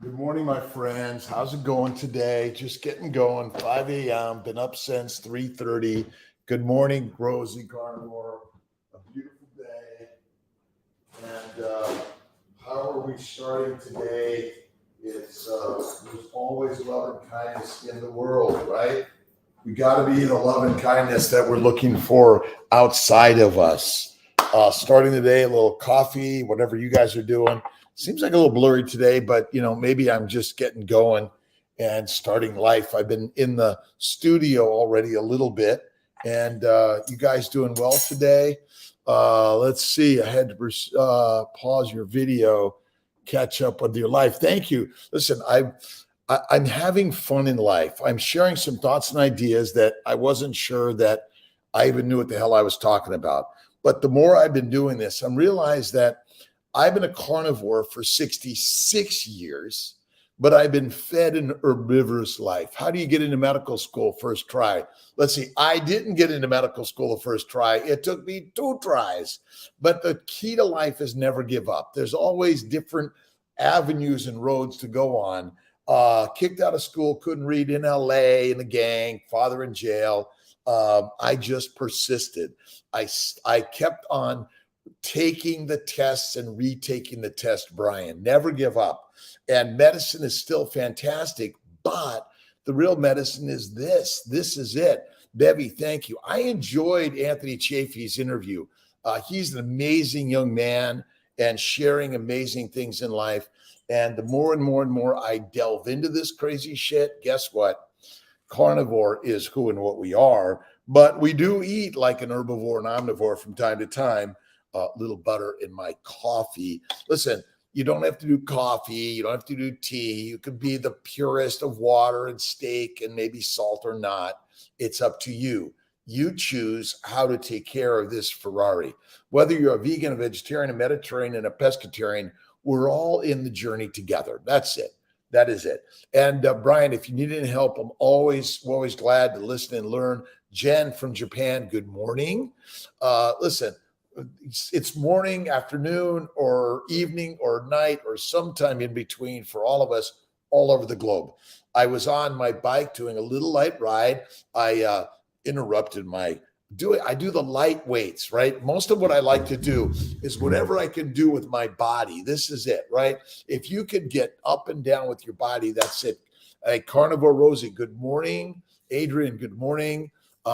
Good morning, my friends. How's it going today? Just getting going. 5 a.m. Been up since 3:30. Good morning, Rosie Carnivore. A beautiful day. And how are we starting today? It's there's always love and kindness in the world, right? We got to be the love and kindness that we're looking for outside of us. Starting the day, a little coffee, whatever you guys are doing. Seems like a little blurry today, but maybe I'm just getting going and starting life. I've been in the studio already a little bit, and you guys doing well today? Let's see. I had to pause your video, catch up with your life. Thank you. Listen, I'm having fun in life. I'm sharing some thoughts and ideas that I wasn't sure that I even knew what the hell I was talking about. But the more I've been doing this, I'm realized that I've been a carnivore for 66 years, but I've been fed an herbivorous life. How do you get into medical school first try? Let's see. I didn't get into medical school the first try. It took me 2 tries. But the key to life is never give up. There's always different avenues and roads to go on. Kicked out of school, couldn't read in LA in a gang, father in jail. I just persisted. I kept on taking the tests and retaking the test, Brian. Never give up. And medicine is still fantastic, but the real medicine is this. This is it. Bevy, thank you. I enjoyed Anthony Chaffee's interview. He's an amazing young man and sharing amazing things in life. And the more and more and more I delve into this crazy shit, guess what? Carnivore is who and what we are, but we do eat like an herbivore and omnivore from time to time. Little butter in my coffee. Listen, you don't have to do coffee. You don't have to do tea. You could be the purest of water and steak and maybe salt or not. It's up to you. You choose how to take care of this Ferrari. Whether you're a vegan, a vegetarian, a Mediterranean, and a pescatarian, we're all in the journey together. That's it. That is it. And Brian, if you need any help, I'm always glad to listen and learn. Jen from Japan, good morning. Listen, it's morning, afternoon, or evening, or night, or sometime in between for all of us all over the globe. I was on my bike doing a little light ride. I interrupted I do the light weights, right? Most of what I like to do is whatever I can do with my body. This is it, right? If you can get up and down with your body, that's it. Hey, Carnivore Rosie, good morning. Adrian, good morning. 2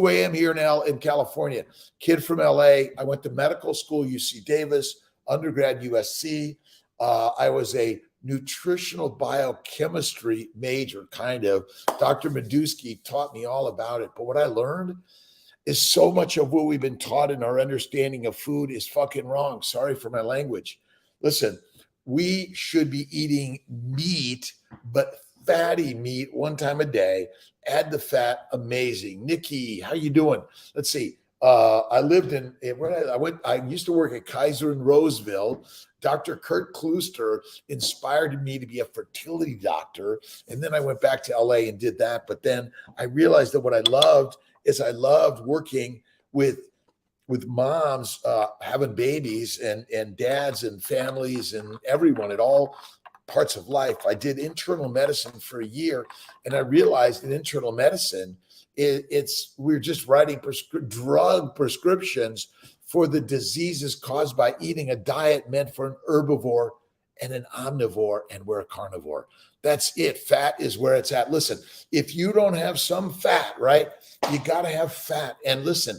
a.m. here now in California. Kid from LA. I went to medical school, UC Davis, undergrad, USC. I was a nutritional biochemistry major, kind of. Dr. Meduski taught me all about it. But what I learned is so much of what we've been taught in our understanding of food is fucking wrong. Sorry for my language. Listen, we should be eating meat, but fatty meat 1 time a day. Add the fat. Amazing. Nikki, how you doing? Let's see. I lived I used to work at Kaiser in Roseville. Dr. Kurt Klooster inspired me to be a fertility doctor. And then I went back to LA and did that. But then I realized that what I loved is I loved working with moms having babies and dads and families and everyone at all parts of life. I did internal medicine for a year, and I realized in internal medicine, we're just writing drug prescriptions for the diseases caused by eating a diet meant for an herbivore and an omnivore, and we're a carnivore. That's it. Fat is where it's at. Listen, if you don't have some fat, right, you got to have fat. And listen,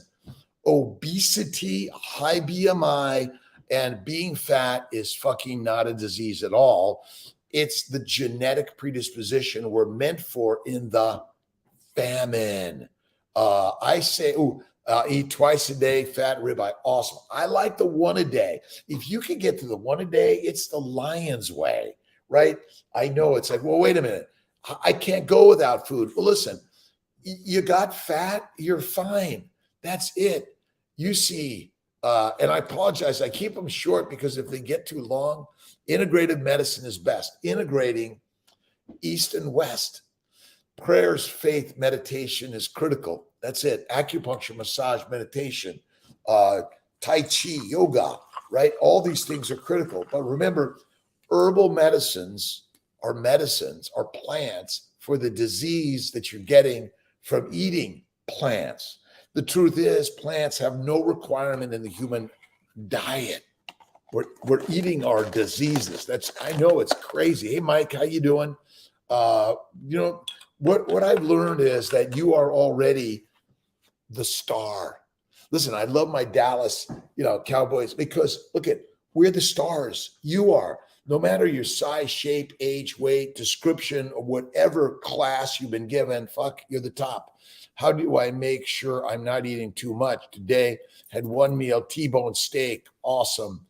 obesity, high BMI, and being fat is fucking not a disease at all. It's the genetic predisposition we're meant for in the famine. I say, eat twice a day, fat ribeye. Awesome. I like the 1 a day. If you can get to the 1 a day, it's the lion's way, right? I know it's like, well, wait a minute. I can't go without food. Well, listen, you got fat, you're fine. That's it. You see, and I apologize. I keep them short because if they get too long, integrative medicine is best. Integrating East and West. Prayers, faith, meditation is critical. That's it. Acupuncture, massage, meditation, Tai Chi, yoga, right? All these things are critical. But remember, Herbal medicines are plants for the disease that you're getting from eating plants. The truth is, plants have no requirement in the human diet. We're eating our diseases. I know it's crazy. Hey, Mike, how you doing? Uh, you know, what I've learned is that you are already the star. Listen, I love my Dallas, Cowboys, because look at, we're the stars. You are. No matter your size, shape, age, weight, description, or whatever class you've been given, fuck, you're the top. How do I make sure I'm not eating too much? Today, had one meal, T-bone steak, awesome.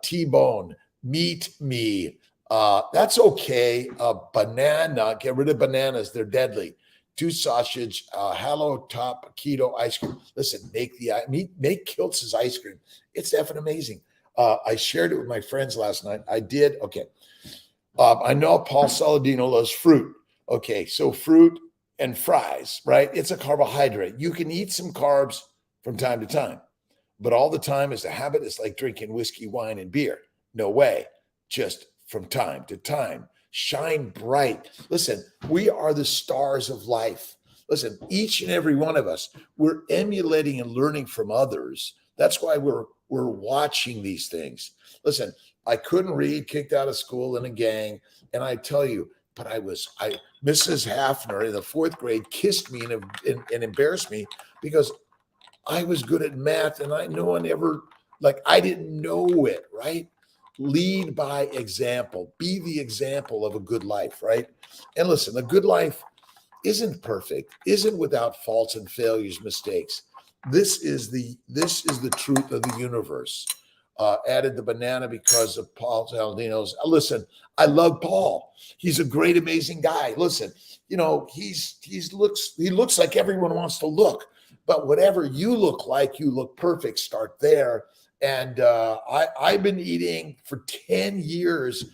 T-bone, meat me. That's okay. Banana, get rid of bananas. They're deadly. 2 sausage, hallow top keto ice cream. Listen, make Kiltz's ice cream. It's effing amazing. I shared it with my friends last night. I did. Okay. I know Paul Saladino loves fruit. Okay. So fruit and fries, right? It's a carbohydrate. You can eat some carbs from time to time, but all the time is a habit. It's like drinking whiskey, wine, and beer. No way. Just from time to time. Shine bright. Listen, we are the stars of life. Listen, each and every one of us, we're emulating and learning from others. That's why we're watching these things. Listen, I couldn't read, kicked out of school in a gang, and I tell you, but Mrs. Hafner in the 4th grade kissed me and embarrassed me because I was good at math, and no one ever, I didn't know it, right? Lead by example. Be the example of a good life, right? And listen, a good life isn't perfect, isn't without faults and failures, mistakes. This is the truth of the universe. Added the banana because of Paul Saladino's. Listen, I love Paul. He's a great, amazing guy. Listen, he looks like everyone wants to look, but whatever you look like, you look perfect. Start there. And I've been eating for 10 years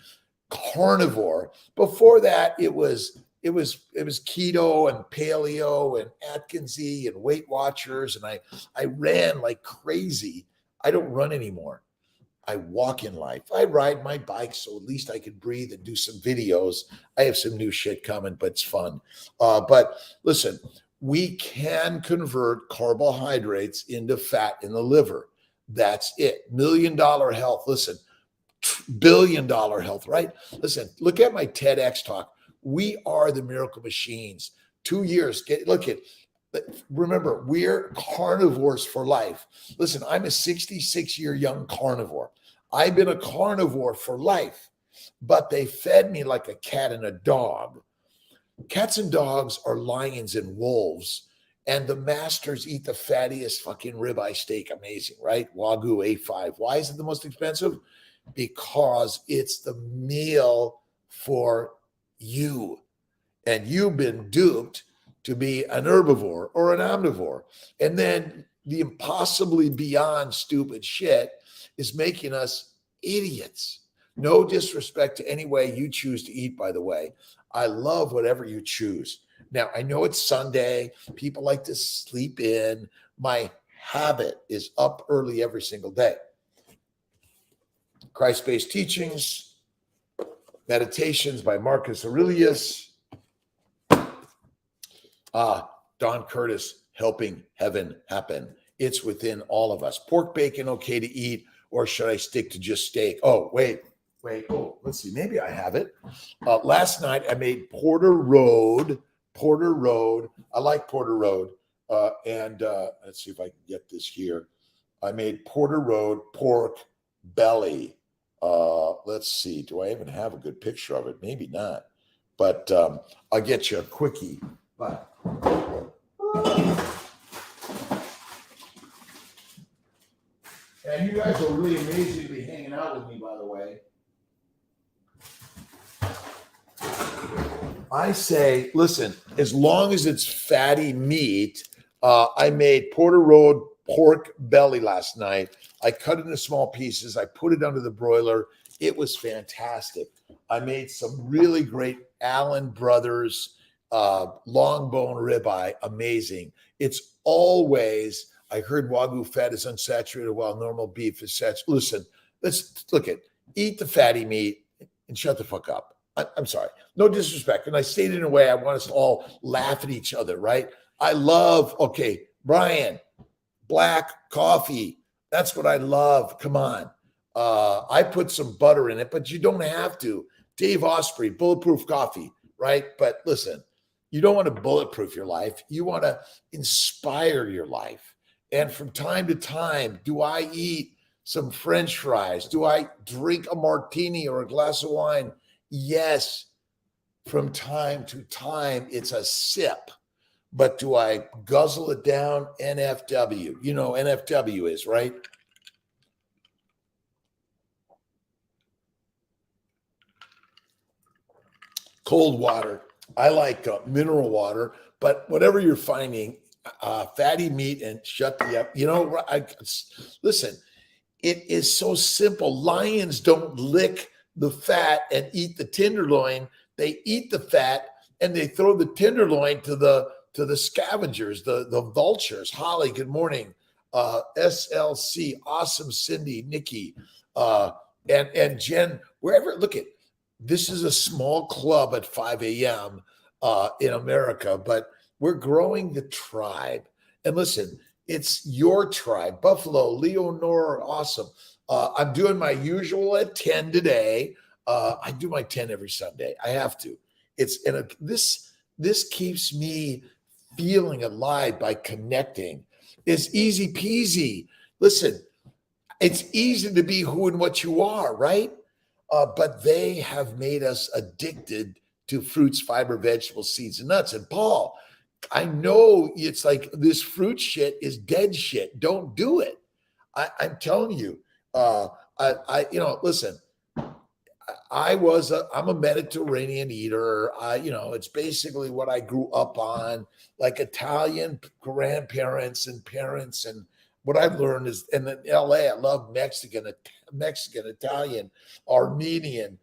carnivore. Before that, it was keto and paleo and Atkinsy and Weight Watchers, and I ran like crazy. I don't run anymore. I walk in life. I ride my bike so at least I can breathe and do some videos. I have some new shit coming, but it's fun. But listen, we can convert carbohydrates into fat in the liver. That's it. $1 million health. Listen, $1 billion health, right? Listen, look at my TEDx talk. We are the miracle machines. 2 years. Remember, we're carnivores for life. Listen, I'm a 66-year young carnivore. I've been a carnivore for life, but they fed me like a cat and a dog. Cats and dogs are lions and wolves, and the masters eat the fattiest fucking ribeye steak. Amazing, right? Wagyu A5. Why is it the most expensive? Because it's the meal for you. And you've been duped to be an herbivore or an omnivore. And then the impossibly beyond stupid shit is making us idiots. No disrespect to any way you choose to eat, by the way. I love whatever you choose. Now, I know it's Sunday. People like to sleep in. My habit is up early every single day. Christ-based teachings, meditations by Marcus Aurelius. Don Curtis, helping heaven happen. It's within all of us. Pork bacon, okay to eat, or should I stick to just steak? Oh, wait. Oh, let's see. Maybe I have it. Last night I made Porter Road. I like Porter Road. And let's see if I can get this here. I made Porter Road pork belly. Let's see. Do I even have a good picture of it? Maybe not. But I'll get you a quickie. But and you guys are really amazing to be hanging out with me, by the way. I say, listen, as long as it's fatty meat, I made Porter Road pork belly last night. I cut it into small pieces. I put it under the broiler. It was fantastic. I made some really great Allen Brothers long bone ribeye. Amazing. It's always, I heard Wagyu fat is unsaturated while normal beef is saturated. Listen, let's look at, eat the fatty meat. and shut the fuck up. I'm sorry. No disrespect. And I say it in a way I want us to all laugh at each other, right? I love, okay, Brian, black coffee. That's what I love. Come on. I put some butter in it, but you don't have to. Dave Osprey, bulletproof coffee, right? But listen, you don't want to bulletproof your life. You want to inspire your life. And from time to time, do I eat some French fries? Do I drink a martini or a glass of wine? Yes. From time to time, it's a sip. But do I guzzle it down? NFW. You know, NFW is, right? Cold water. I like mineral water, but whatever you're finding, fatty meat and shut the up. You know, listen, it is so simple. Lions don't lick the fat and eat the tenderloin. They eat the fat and they throw the tenderloin to the scavengers, the vultures. Holly, good morning. SLC, awesome. Cindy, Nikki, and Jen, wherever. Look at this is a small club at 5 a.m. In America, but we're growing the tribe. And listen, it's your tribe. Buffalo, Leonore, awesome. I'm doing my usual at 10 today. I do my 10 every Sunday. I have to. This keeps me feeling alive by connecting. It's easy peasy. Listen, it's easy to be who and what you are, right? But they have made us addicted to fruits, fiber, vegetables, seeds, and nuts. And Paul, I know it's like this fruit shit is dead shit. Don't do it. I'm telling you. Listen. I'm a Mediterranean eater. It's basically what I grew up on, like Italian grandparents and parents. And what I've learned is, and in LA, I love Mexican, Italian, Armenian,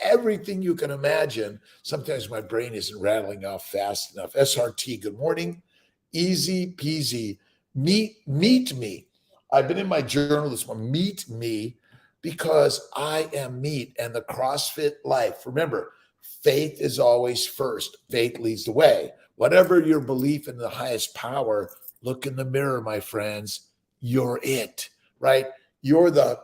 everything you can imagine. Sometimes my brain isn't rattling off fast enough. SRT, good morning. Easy peasy. Meet me. I've been in my journal this one. Meet me. Because I am meat and the CrossFit life. Remember, faith is always first. Faith leads the way. Whatever your belief in the highest power, look in the mirror, my friends. You're it, right? You're the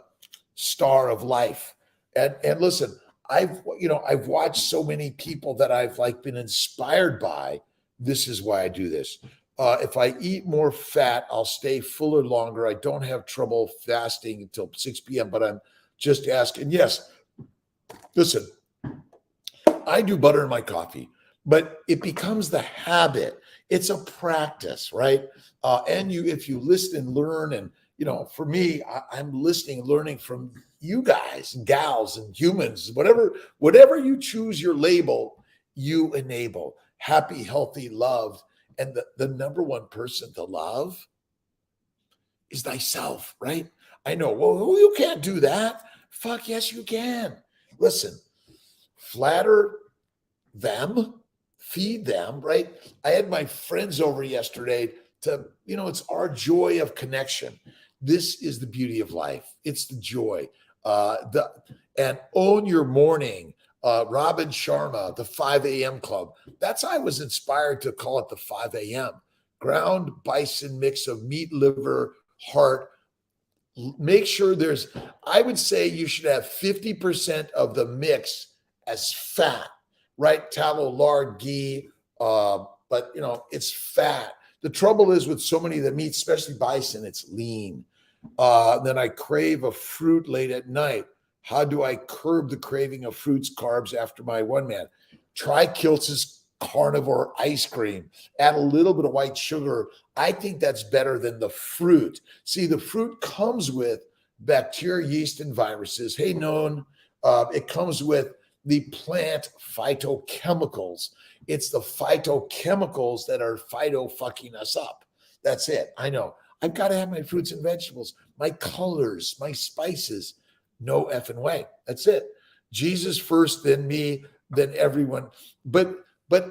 star of life. And listen, I've watched so many people that I've been inspired by. This is why I do this. If I eat more fat, I'll stay fuller longer. I don't have trouble fasting until 6 p.m., but I'm just asking. Yes, listen, I do butter in my coffee, but it becomes the habit. It's a practice, right? If you listen and learn, and for me, I'm listening and learning from you guys and gals and humans, whatever you choose your label, you enable happy, healthy, loved. And the number one person to love is thyself, right? I know, well, you can't do that. Fuck, yes, you can. Listen, flatter them, feed them, right? I had my friends over yesterday it's our joy of connection. This is the beauty of life. It's the joy. And own your morning. Robin Sharma, the 5 a.m. club. That's how I was inspired to call it the 5 a.m. Ground bison mix of meat, liver, heart. Make sure I would say you should have 50% of the mix as fat, right? Tallow, lard, ghee, but it's fat. The trouble is with so many of the meats, especially bison, it's lean. Then I crave a fruit late at night. How do I curb the craving of fruits, carbs after my one man? Try Kiltz's carnivore ice cream. Add a little bit of white sugar. I think that's better than the fruit. See, the fruit comes with bacteria, yeast, and viruses. Hey, known. It comes with the plant phytochemicals. It's the phytochemicals that are fucking us up. That's it. I know. I've got to have my fruits and vegetables, my colors, my spices. No effing way. That's it. Jesus first, then me, then everyone. But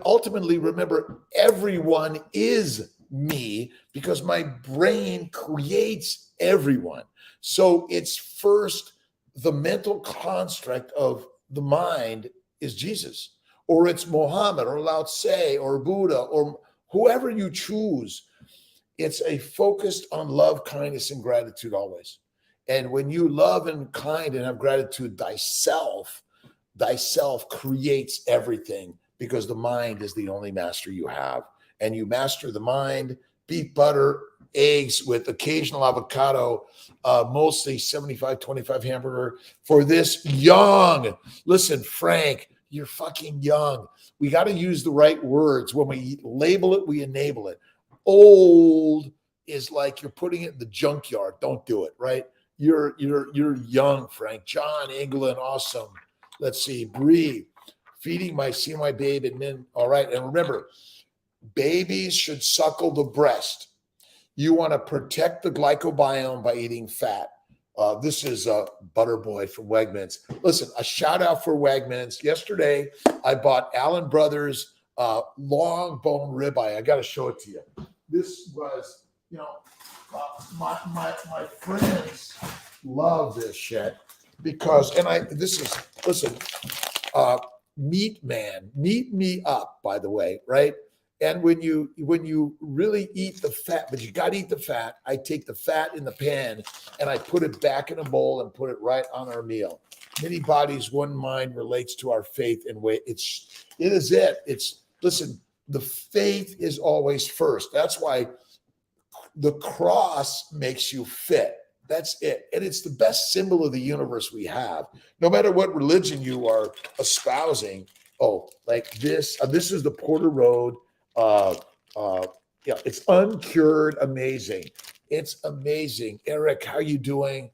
ultimately, remember, everyone is me because my brain creates everyone. So it's first the mental construct of the mind is Jesus, or it's Muhammad, or Lao Tse, or Buddha, or whoever you choose. It's a focused on love, kindness, and gratitude always. And when you love and kind and have gratitude thyself creates everything, because the mind is the only master you have. And you master the mind, beef, butter, eggs with occasional avocado, mostly 75-25 hamburger for this young. Listen, Frank, you're fucking young. We got to use the right words. When we label it, we enable it. Old is like you're putting it in the junkyard. Don't do it, right? You're young, Frank. John England, awesome. Let's see. Bree, feeding my babe, and then all right. And remember, babies should suckle the breast. You want to protect the glycobiome by eating fat. This is a Butterboy from Wegmans. Listen, a shout out for Wegmans. Yesterday, I bought Allen Brothers long bone ribeye. I got to show it to you. This was, my friends love this shit because, listen, Meat Man, meet me up, by the way, right? And when you really eat the fat, but you got to eat the fat, I take the fat in the pan and I put it back in a bowl and put it right on our meal. Many bodies, one mind relates to our faith and way. Listen, the faith is always first. That's why the cross makes you fit. That's it. And it's the best symbol of the universe we have. No matter what religion you are espousing. Oh, like this. This is the Porter Road. It's uncured. Amazing. It's amazing. Eric, how you doing?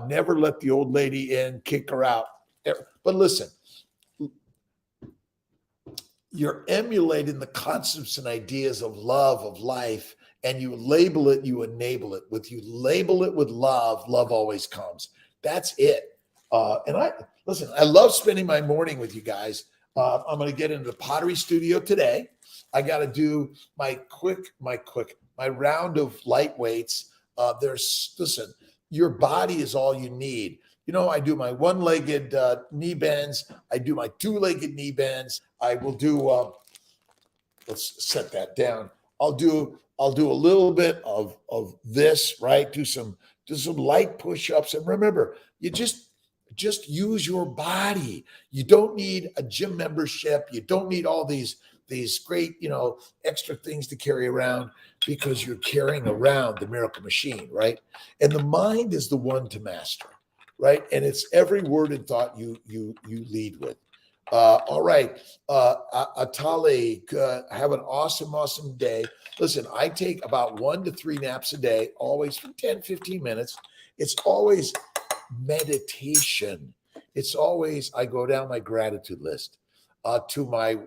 Never let the old lady in, kick her out. But listen, you're emulating the concepts and ideas of love, of life, and you label it, you enable it. You label it with love, love always comes. That's it. I love spending my morning with you guys. I'm going to get into the pottery studio today. I got to do my round of light weights. Listen, your body is all you need. I do my one-legged knee bends. I do my two-legged knee bends. I will do, let's set that down. I'll do a little bit of this, right? Do some light push-ups. And remember, you just use your body. You don't need a gym membership. You don't need all these great, extra things to carry around, because you're carrying around the miracle machine, right? And the mind is the one to master, right? And it's every word and thought you lead with. All right. Atali, have an awesome day. Listen, I take about 1 to 3 naps a day, always for 10, 15 minutes. It's always meditation. It's always, I go down my gratitude list to my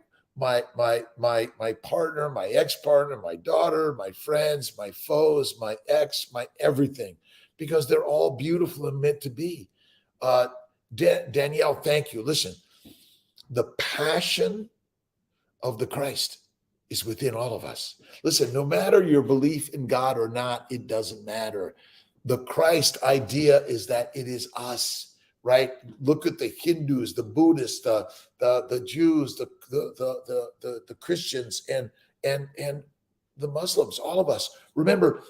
partner, my ex-partner, my daughter, my friends, my foes, my ex, my everything, because they're all beautiful and meant to be. Danielle, thank you. Listen, the passion of the Christ is within all of us. Listen, no matter your belief in God or not, it doesn't matter. The Christ idea is that it is us, right? Look at the Hindus, the Buddhists, the Jews, the Christians, and the Muslims, all of us. Remember,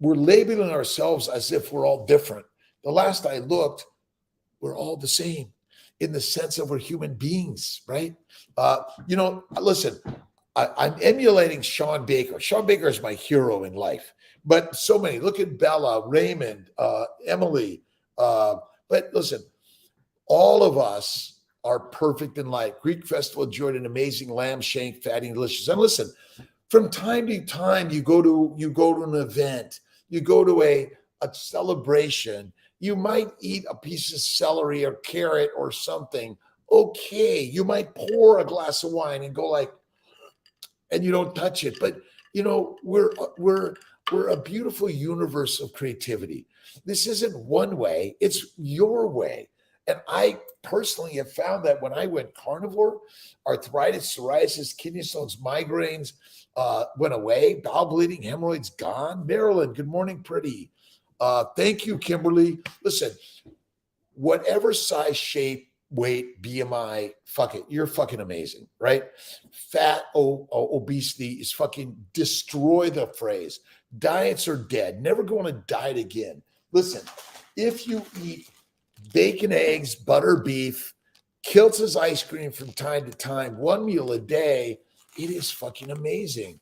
we're labeling ourselves as if we're all different. The last I looked, we're all the same in the sense of we're human beings, right? Listen, I'm emulating Sean Baker. Sean Baker is my hero in life, but so many. Look at Bella, Raymond, Emily. But listen, all of us are perfect in life. Greek Festival enjoyed an amazing lamb shank, fatty and delicious. And listen, from time to time, you go to an event, you go to a celebration. You might eat a piece of celery or carrot or something. Okay, you might pour a glass of wine and go like, and you don't touch it. But we're a beautiful universe of creativity. This isn't one way; it's your way. And I personally have found that when I went carnivore, arthritis, psoriasis, kidney stones, migraines went away. Bowel bleeding, hemorrhoids gone. Marilyn, good morning, pretty. Thank you, Kimberly. Listen, whatever size, shape, weight, BMI, fuck it, you're fucking amazing, right? Fat, obesity is fucking destroy the phrase. Diets are dead. Never go on a diet again. Listen, if you eat bacon, eggs, butter, beef, Kiltz's ice cream from time to time, one meal a day, it is fucking amazing.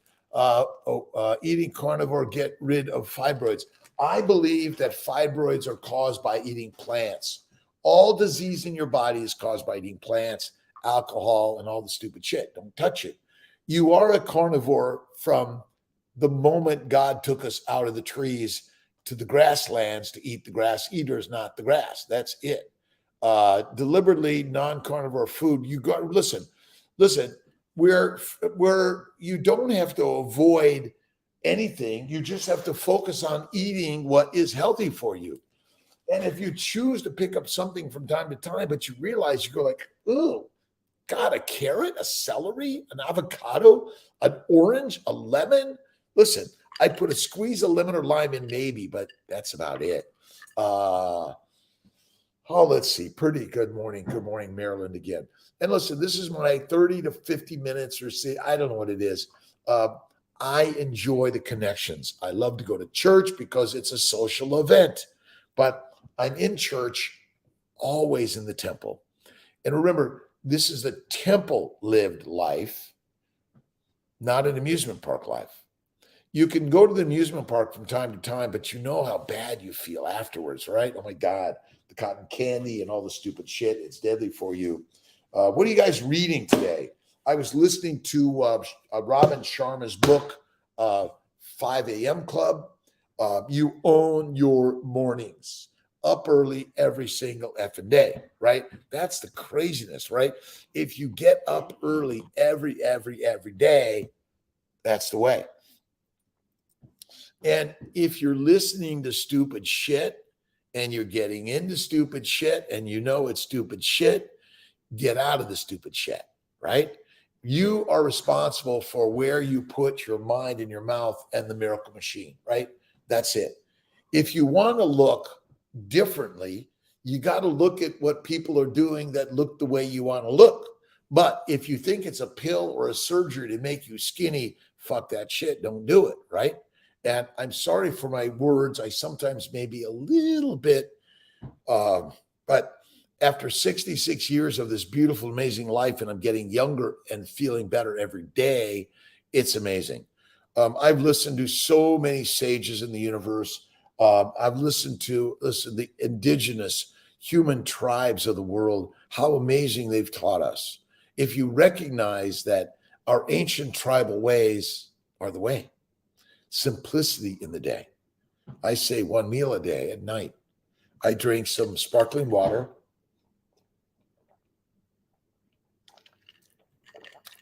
Eating carnivore, get rid of fibroids. I believe that fibroids are caused by eating plants. All disease in your body is caused by eating plants, alcohol, and all the stupid shit. Don't touch it. You are a carnivore from the moment God took us out of the trees to the grasslands to eat the grass eaters, not the grass. That's it. Deliberately non-carnivore food. You got listen. Where you don't have to avoid anything. You just have to focus on eating what is healthy for you. And if you choose to pick up something from time to time, but you realize you go like, oh, God, a carrot, a celery, an avocado, an orange, a lemon. Listen, I put a squeeze of lemon or lime in maybe, but that's about it. Let's see. Pretty good morning. Good morning, Maryland again. And listen, this is my 30 to 50 minutes or say, I don't know what it is. I enjoy the connections. I love to go to church because it's a social event, but I'm in church, always in the temple. And remember, this is the temple lived life, not an amusement park life. You can go to the amusement park from time to time, but you know how bad you feel afterwards, right? Oh my God, the cotton candy and all the stupid shit. It's deadly for you. What are you guys reading today? I was listening to Robin Sharma's book, 5 a.m. Club. You own your mornings. Up early every single effing day, right? That's the craziness, right? If you get up early every day, that's the way. And if you're listening to stupid shit and you're getting into stupid shit and you know it's stupid shit, get out of the stupid shit, right? You are responsible for where you put your mind and your mouth and the miracle machine, right? That's it. If you want to look differently, you got to look at what people are doing that look the way you want to look. But if you think it's a pill or a surgery to make you skinny, fuck that shit. Don't do it, right? And I'm sorry for my words. I sometimes may be a little bit, but after 66 years of this beautiful, amazing life, and I'm getting younger and feeling better every day, it's amazing. I've listened to so many sages in the universe. I've listened to the indigenous human tribes of the world, how amazing they've taught us. If you recognize that our ancient tribal ways are the way, simplicity in the day. I say one meal a day at night. I drink some sparkling water.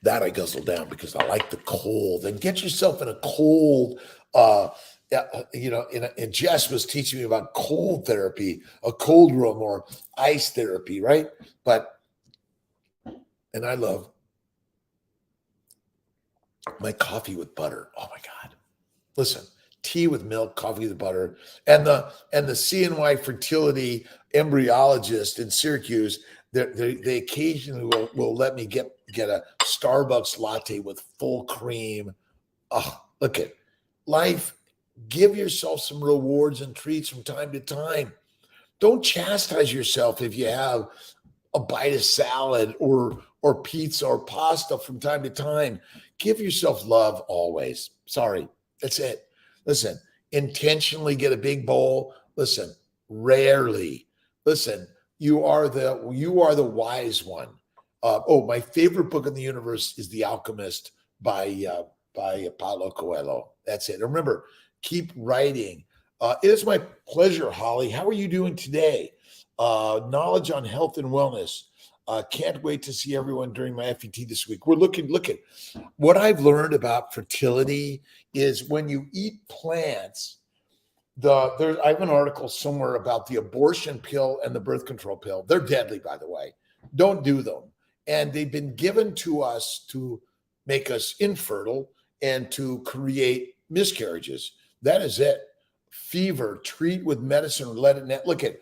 That I guzzle down because I like the cold. And get yourself in a cold, and Jess was teaching me about cold therapy, a cold room or ice therapy, right? And I love my coffee with butter. Oh my God. Listen, tea with milk, coffee with butter. And the CNY fertility embryologist in Syracuse, they occasionally will let me get a Starbucks latte with full cream. Oh, look at life. Give yourself some rewards and treats from time to time. Don't chastise yourself if you have a bite of salad or pizza or pasta from time to time. Give yourself love always. Sorry, that's it. Listen, intentionally get a big bowl. Listen, rarely. Listen, you are the wise one. My favorite book in the universe is The Alchemist by Paulo Coelho. That's it. And remember, keep writing. It is my pleasure, Holly. How are you doing today? Knowledge on health and wellness. Can't wait to see everyone during my FET this week. Look at what I've learned about fertility is when you eat plants. I have an article somewhere about the abortion pill and the birth control pill. They're deadly, by the way. Don't do them. And they've been given to us to make us infertile and to create miscarriages. That is it. Fever, treat with medicine or let it net. Look at,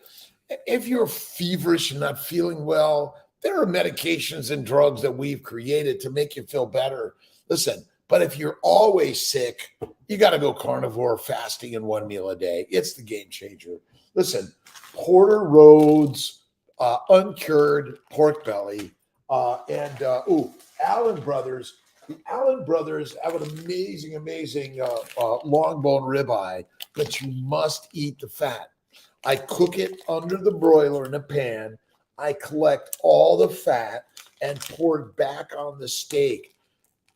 If you're feverish and not feeling well, there are medications and drugs that we've created to make you feel better. Listen, but if you're always sick, you got to go carnivore, fasting in 1 meal a day. It's the game changer. Listen, Porter Rhodes, uncured pork belly, Allen Brothers. The Allen Brothers have an amazing long bone ribeye, but you must eat the fat. I cook it under the broiler in a pan. I collect all the fat and pour it back on the steak.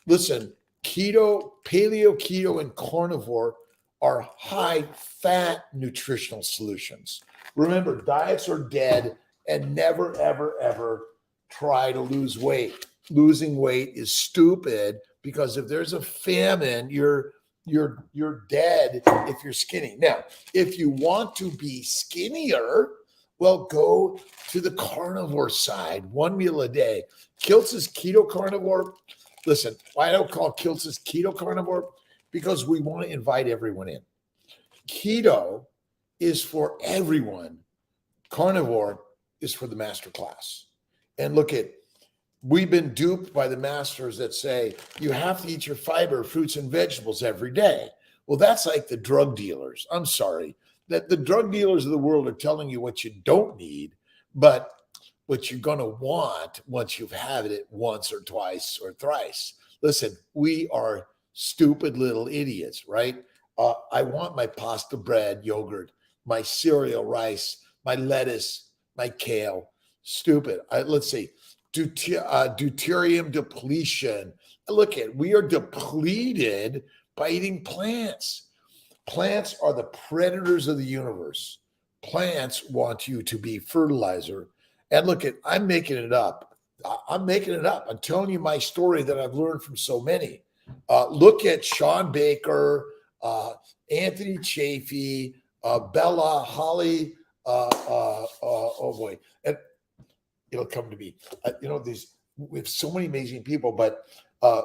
Listen, keto, paleo, keto, and carnivore are high fat nutritional solutions. Remember, diets are dead, and never, ever, ever try to lose weight. Losing weight is stupid because if there's a famine, you're dead if you're skinny. Now, if you want to be skinnier, well, go to the carnivore side, 1 meal a day. Kiltz is keto carnivore. Listen, why I don't call Kiltz is keto carnivore? Because we want to invite everyone in. Keto is for everyone. Carnivore is for the master class. And look at, we've been duped by the masters that say you have to eat your fiber, fruits, and vegetables every day. Well, that's like the drug dealers. I'm sorry. That the drug dealers of the world are telling you what you don't need, but what you're going to want once you've had it once or twice or thrice. Listen, we are stupid little idiots, right? I want my pasta bread, yogurt, my cereal, rice, my lettuce, my kale. Stupid. Let's see. Deuterium depletion. Look at, we are depleted by eating plants. Plants are the predators of the universe. Plants want you to be fertilizer. And look at, I'm making it up. I'm making it up. I'm telling you my story that I've learned from so many. Look at Sean Baker, Anthony Chafee, Bella, Holly. Oh boy. And it'll come to me. We have so many amazing people, but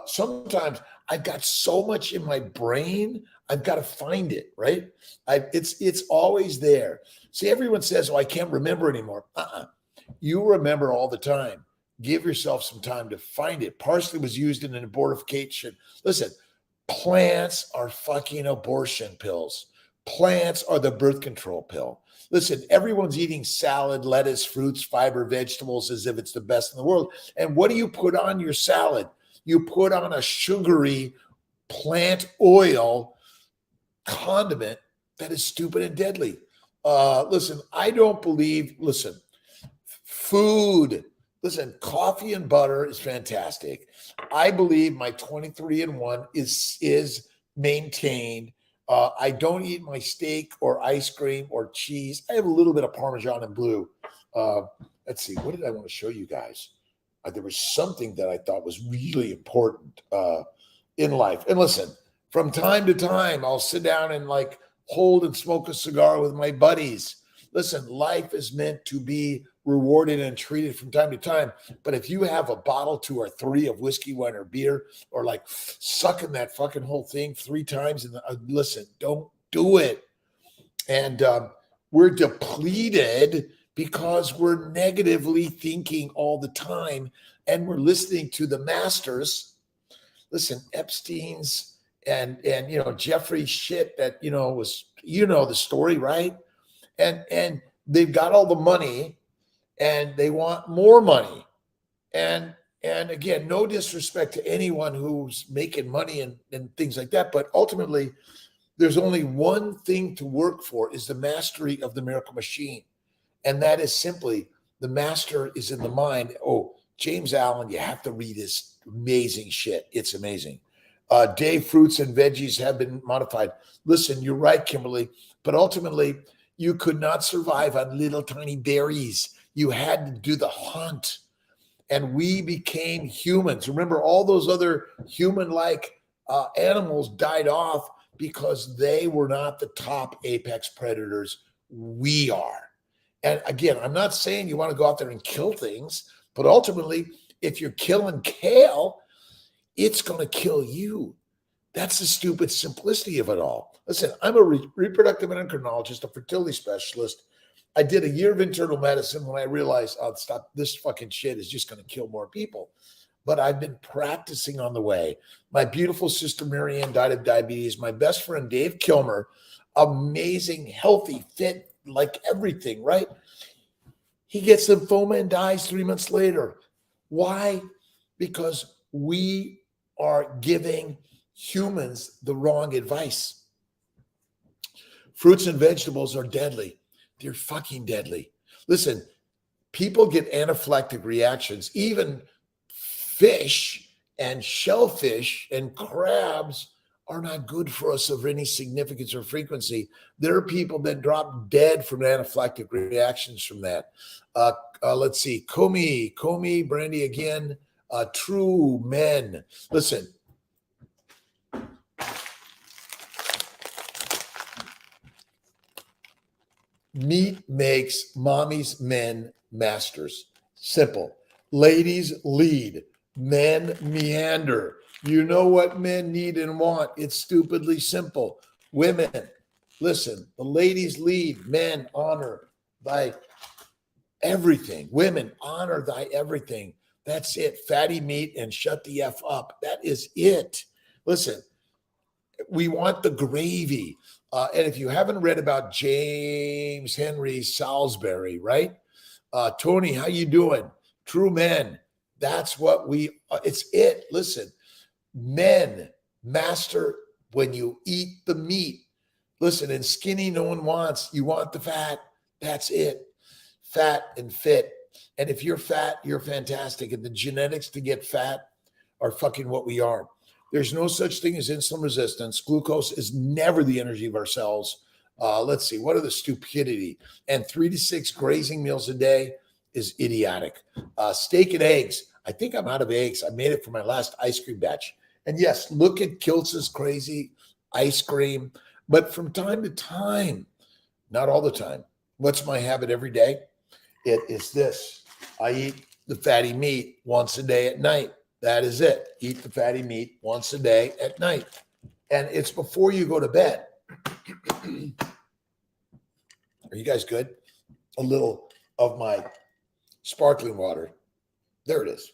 sometimes I've got so much in my brain, I've got to find it, right? It's always there. See, everyone says, "Oh, I can't remember anymore." You remember all the time. Give yourself some time to find it. Parsley was used in an abortification. Listen, plants are fucking abortion pills. Plants are the birth control pill. Listen, everyone's eating salad, lettuce, fruits, fiber, vegetables as if it's the best in the world. And what do you put on your salad? You put on a sugary plant oil condiment that is stupid and deadly. Listen, I don't believe, food. Listen, coffee and butter is fantastic. I believe my 23-in-1 is maintained. I don't eat my steak or ice cream or cheese. I have a little bit of Parmesan and blue. Let's see. What did I want to show you guys? There was something that I thought was really important in life. And listen, from time to time, I'll sit down and hold and smoke a cigar with my buddies. Listen, life is meant to be rewarded and treated from time to time. But if you have a bottle, 2 or 3 of whiskey, wine, or beer, or sucking that fucking whole thing 3 times, listen, don't do it. And we're depleted because we're negatively thinking all the time, and we're listening to the masters. Listen, Epstein's and Jeffrey shit that was the story, right? And they've got all the money. And they want more money. And again, no disrespect to anyone who's making money and things like that. But ultimately, there's only one thing to work for, is the mastery of the miracle machine. And that is simply, the master is in the mind. Oh, James Allen, you have to read his amazing shit. It's amazing. Day fruits and veggies have been modified. Listen, you're right, Kimberly. But ultimately, you could not survive on little tiny berries. You had to do the hunt, and we became humans. Remember, all those other human-like animals died off because they were not the top apex predators. We are. And again, I'm not saying you want to go out there and kill things, but ultimately, if you're killing kale, it's going to kill you. That's the stupid simplicity of it all. Listen, I'm a reproductive endocrinologist, a fertility specialist. I did a year of internal medicine when I realized, oh, stop, this fucking shit is just going to kill more people. But I've been practicing on the way. My beautiful sister Marianne died of diabetes. My best friend Dave Kilmer, amazing, healthy, fit, like everything, right? He gets lymphoma and dies 3 months later. Why? Because we are giving humans the wrong advice. Fruits and vegetables are deadly. They're fucking deadly. Listen, people get anaphylactic reactions. Even fish and shellfish and crabs are not good for us of any significance or frequency. There are people that drop dead from anaphylactic reactions from that. Let's see, Comey, Brandy again, true men. Listen, meat makes mommies, men, masters. Simple. Ladies lead, men meander. You know what men need and want. It's stupidly simple. Women, listen, the ladies lead, men honor thy everything. Women honor thy everything. That's it. Fatty meat and shut the F up. That is it. Listen, we want the gravy. And if you haven't read about James Henry Salisbury, right? Tony, how you doing? True men. That's what it's it. Listen, men master when you eat the meat. Listen, and skinny no one wants. You want the fat. That's it. Fat and fit. And if you're fat, you're fantastic. And the genetics to get fat are fucking what we are. There's no such thing as insulin resistance. Glucose is never the energy of our cells. Let's see, what are the stupidity? And 3 to 6 grazing meals a day is idiotic. Steak and eggs. I think I'm out of eggs. I made it for my last ice cream batch. And yes, look at Kiltz's crazy ice cream. But from time to time, not all the time. What's my habit every day? It is this. I eat the fatty meat once a day at night. That is it. Eat the fatty meat once a day at night. And it's before you go to bed. Are you guys good? A little of my sparkling water. There it is.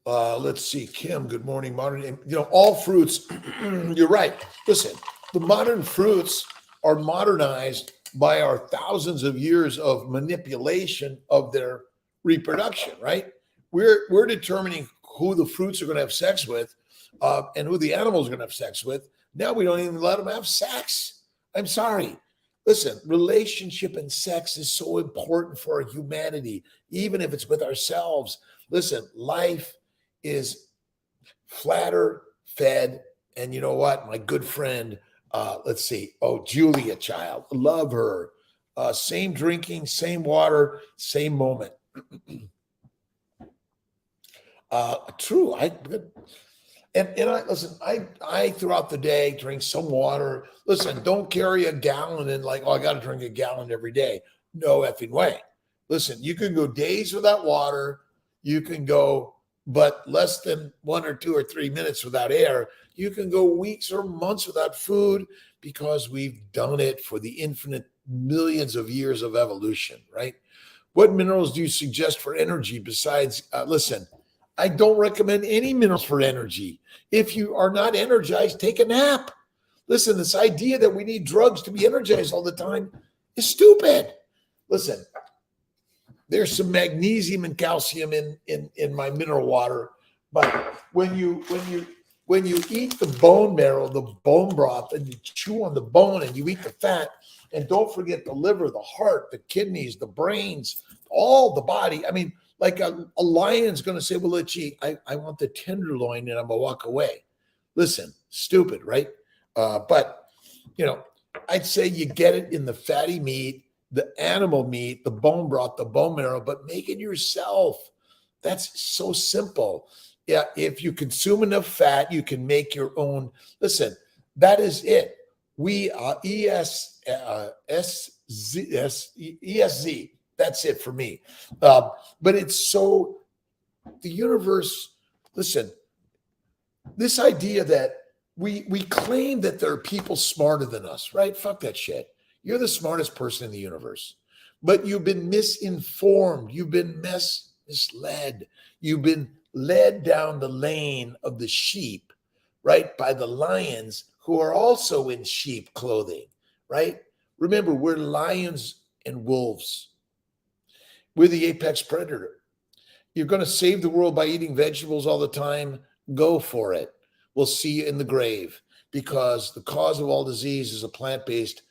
Let's see. Kim, good morning. Modern, all fruits. You're right. Listen, the modern fruits are modernized by our thousands of years of manipulation of their reproduction, right? We're determining who the fruits are going to have sex with and who the animals are going to have sex with. Now we don't even let them have sex. I'm sorry. Listen, relationship and sex is so important for our humanity, even if it's with ourselves. Listen, life is flatter, fed, and you know what? My good friend, let's see. Oh, Julia Child. Love her. Same drinking, same water, same moment. True. I listen, I throughout the day drink some water. Listen, don't carry a gallon and I got to drink a gallon every day. No effing way. Listen, you can go days without water. You can go, but less than 1 or 2 or 3 minutes without air. You can go weeks or months without food because we've done it for the infinite millions of years of evolution, right? What minerals do you suggest for energy besides, listen, I don't recommend any minerals for energy. If you are not energized, take a nap. Listen, this idea that we need drugs to be energized all the time is stupid. Listen, there's some magnesium and calcium in my mineral water, but when you eat the bone marrow, the bone broth, and you chew on the bone and you eat the fat, and don't forget the liver, the heart, the kidneys, the brains, all the body. I mean, like a lion's going to say, well, let's eat. I want the tenderloin and I'm going to walk away. Listen, stupid, right? But, I'd say you get it in the fatty meat, the animal meat, the bone broth, the bone marrow, but make it yourself. That's so simple. Yeah, if you consume enough fat, you can make your own. Listen, that is it. We ESZ. That's it for me. But it's so the universe. Listen, This idea that we claim that there are people smarter than us, right? Fuck that shit. You're the smartest person in the universe, but you've been misinformed. You've been misled. You've been led down the lane of the sheep, right? By the lions who are also in sheep clothing, right? Remember, we're lions and wolves. We're the apex predator. You're going to save the world by eating vegetables all the time. Go for it. We'll see you in the grave, because the cause of all disease is a plant-based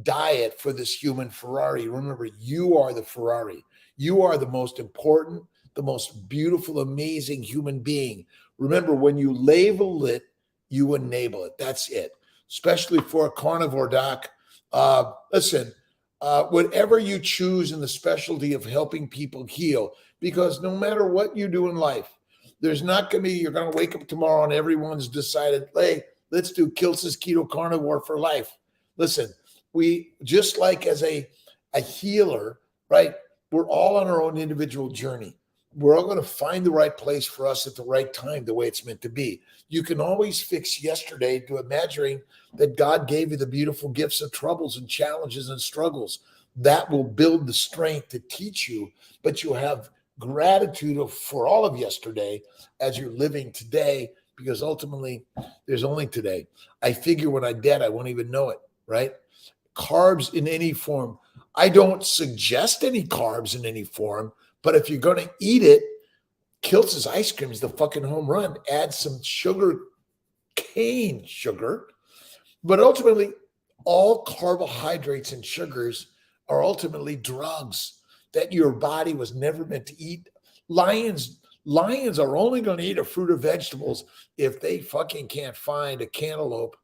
diet for this human Ferrari. Remember, you are the Ferrari. You are the most important, the most beautiful, amazing human being. Remember, when you label it, you enable it. That's it. Especially for a carnivore, doc. Listen, whatever you choose in the specialty of helping people heal, because no matter what you do in life, there's not going to be, you're going to wake up tomorrow and everyone's decided, hey, let's do Kiltz's keto carnivore for life. Listen, we, just like as a healer, right? We're all on our own individual journey. We're all going to find the right place for us at the right time, the way it's meant to be. You can always fix yesterday to imagining that God gave you the beautiful gifts of troubles and challenges and struggles. That will build the strength to teach you, but you have gratitude for all of yesterday as you're living today, because ultimately there's only today. I figure when I'm dead, I won't even know it, right? Carbs in any form. I don't suggest any carbs in any form, but if you're going to eat it, Kiltz's ice cream is the fucking home run. Add some sugar, cane sugar, but ultimately all carbohydrates and sugars are ultimately drugs that your body was never meant to eat. Lions are only going to eat a fruit or vegetables if they fucking can't find a cantaloupe,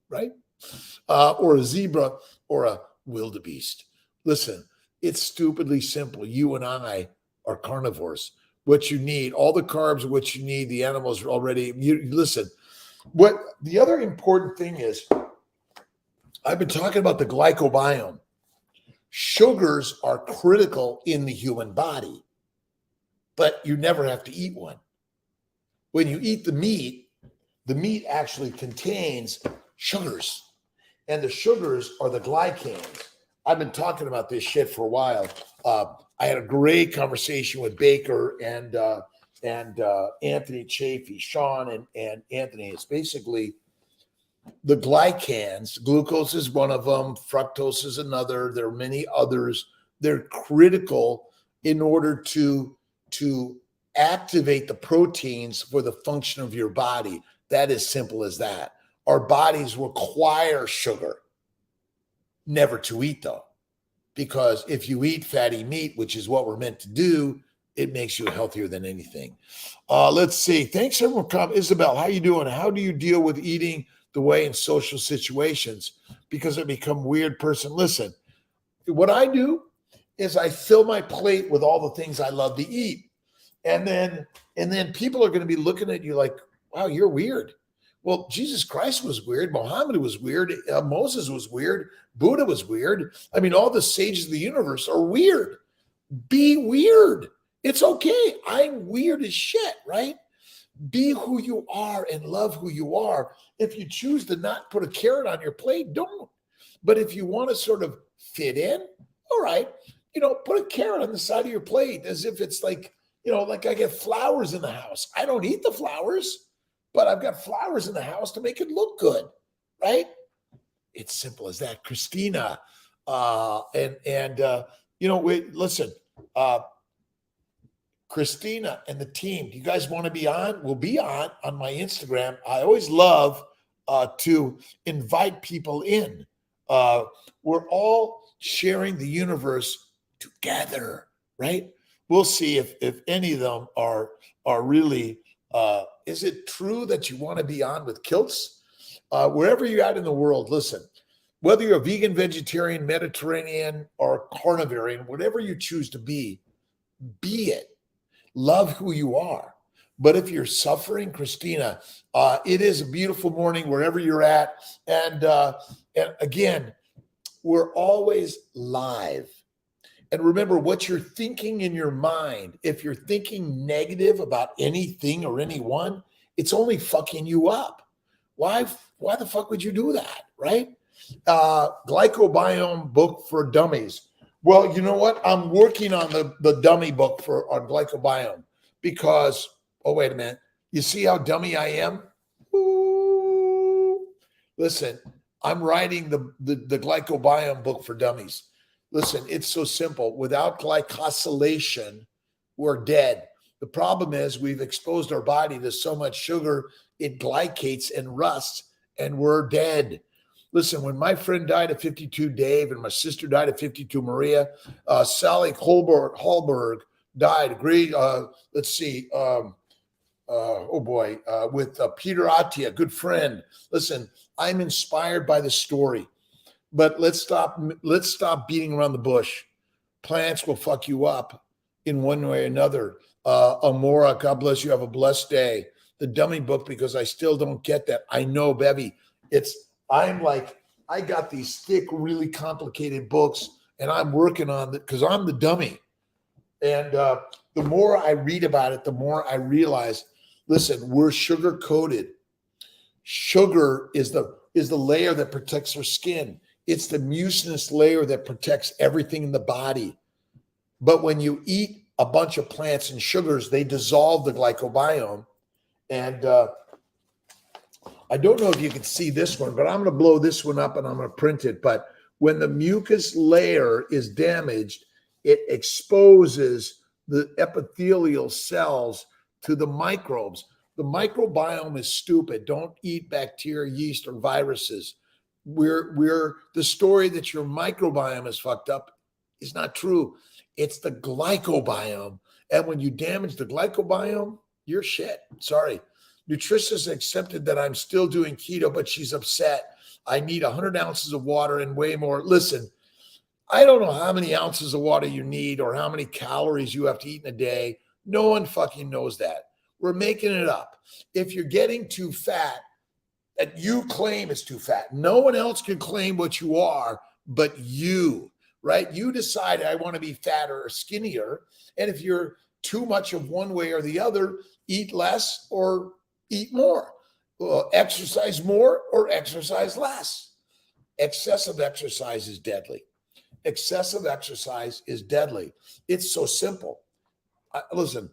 right? Or a zebra or a wildebeest. Listen, it's stupidly simple. You and I are carnivores. What you need, all the carbs, what you need, the animals are already, listen, what the other important thing is, I've been talking about the glycobiome. Sugars are critical in the human body, but you never have to eat one. When you eat the meat actually contains sugars, and the sugars are the glycans. I've been talking about this shit for a while. I had a great conversation with Baker and Anthony Chafee, Sean and Anthony. It's basically the glycans. Glucose is one of them. Fructose is another. There are many others. They're critical in order to activate the proteins for the function of your body. That is simple as that. Our bodies require sugar. Never to eat, though, because if you eat fatty meat, which is what we're meant to do, it makes you healthier than anything. Let's see. Thanks, everyone, for coming. Isabel, how you doing? How do you deal with eating the way in social situations? Because I become a weird person. Listen, what I do is I fill my plate with all the things I love to eat. And then people are going to be looking at you like, wow, you're weird. Well, Jesus Christ was weird. Muhammad was weird. Moses was weird. Buddha was weird. I mean, all the sages of the universe are weird. Be weird. It's okay. I'm weird as shit, right? Be who you are and love who you are. If you choose to not put a carrot on your plate, don't. But if you want to sort of fit in, all right, put a carrot on the side of your plate as if it's like, like I get flowers in the house. I don't eat the flowers, but I've got flowers in the house to make it look good, right? It's simple as that. Christina, listen, Christina and the team, do you guys want to be on? We'll be on my Instagram. I always love to invite people in. We're all sharing the universe together, right? We'll see if any of them are really. Is it true that you want to be on with Kiltz? Wherever you're at in the world, listen, whether you're a vegan, vegetarian, Mediterranean, or carnivore, whatever you choose to be it. Love who you are. But if you're suffering, Christina, it is a beautiful morning wherever you're at. And again, we're always live. And remember what you're thinking in your mind. If you're thinking negative about anything or anyone, It's only fucking you up. Why the fuck would you do that, right? Glycobiome book for dummies. Well, you know what? I'm working on the dummy book on glycobiome because, oh, wait a minute. You see how dummy I am? Ooh. Listen, I'm writing the glycobiome book for dummies. Listen, it's so simple. Without glycosylation, we're dead. The problem is we've exposed our body to so much sugar, it glycates and rusts, and we're dead. Listen, when my friend died at 52, Dave, and my sister died at 52, Maria, Sally Hallberg died. Great. Let's see. With Peter Attia, good friend. Listen, I'm inspired by the story, but let's stop beating around the bush. Plants will fuck you up in one way or another. Amora, God bless you. Have a blessed day. The dummy book, because I still don't get that. I know, Bevy. I got these thick, really complicated books, and I'm working on it because I'm the dummy. And the more I read about it, the more I realize, listen, we're sugar coated. Sugar is the layer that protects our skin. It's the mucinous layer that protects everything in the body. But when you eat a bunch of plants and sugars, they dissolve the glycobiome. And I don't know if you can see this one, but I'm going to blow this one up and I'm going to print it. But when the mucus layer is damaged, it exposes the epithelial cells to the microbes. The microbiome is stupid. Don't eat bacteria, yeast, or viruses. The story that your microbiome is fucked up is not true. It's the glycobiome. And when you damage the glycobiome, you're shit. Sorry. Nutritionist accepted that I'm still doing keto, but she's upset. I need 100 ounces of water and way more. Listen, I don't know how many ounces of water you need or how many calories you have to eat in a day. No one fucking knows that. We're making it up. If you're getting too fat, that you claim is too fat, no one else can claim what you are but you, right? You decide I want to be fatter or skinnier. And if you're too much of one way or the other, eat less or eat more. Exercise more or exercise less. Excessive exercise is deadly. Excessive exercise is deadly. It's so simple. Listen,